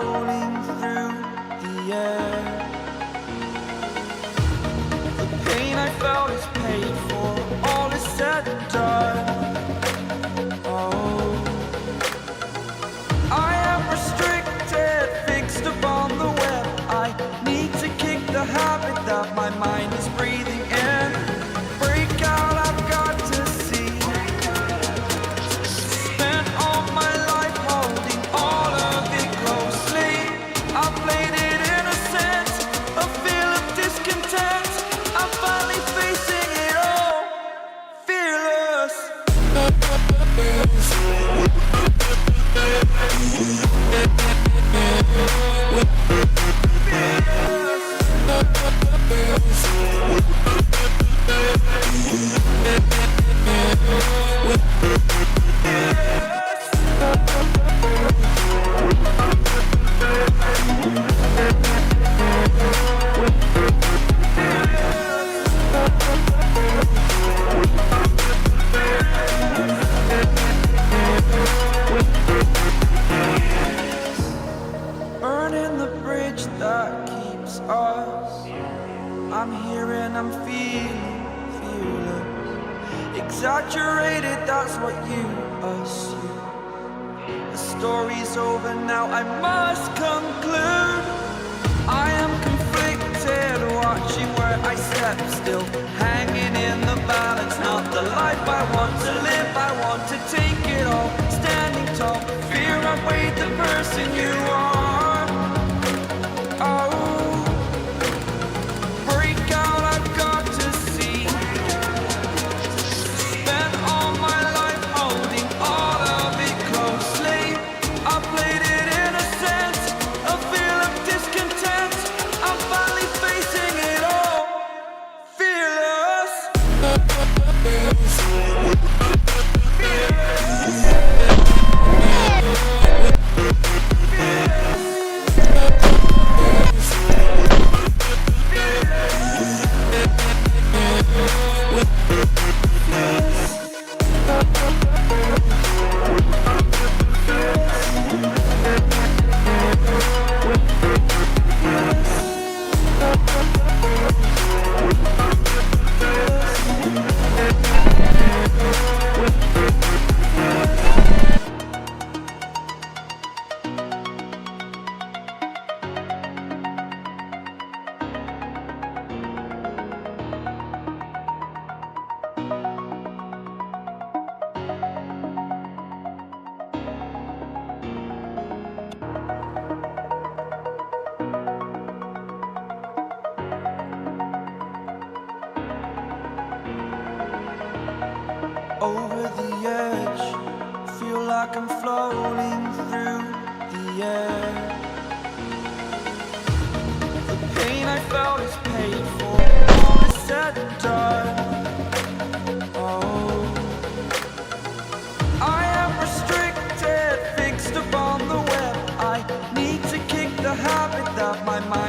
floating through the air. The pain I felt is paid for, all is said and done. Oh, I am restricted, fixed upon the web. I need to kick the habit that my mind is breathing in. Break out, I've got to see. Spent all my life holding all of it closely. I played it innocent, a feel of discontent. I'm finally facing it all, fearless. Burning the bridge that keeps us. I'm here and I'm feeling fearless. Exaggerated, that's what you assume. The story's over now, I must conclude. I am conflicted, watching where I step still, hanging in the balance. Not the life I want to live, I want to take it all. Standing tall, fear outweighed the person you are. Oh, break out, I've got to see. Spent all my life holding all of it closely. I played it innocent, a feel of discontent. I'm finally facing it all, fearless. Over the edge, feel like I'm floating through the air. The pain I felt is paid for, all is said and done. Oh, I am restricted, fixed upon the web. I need to kick the habit that my mind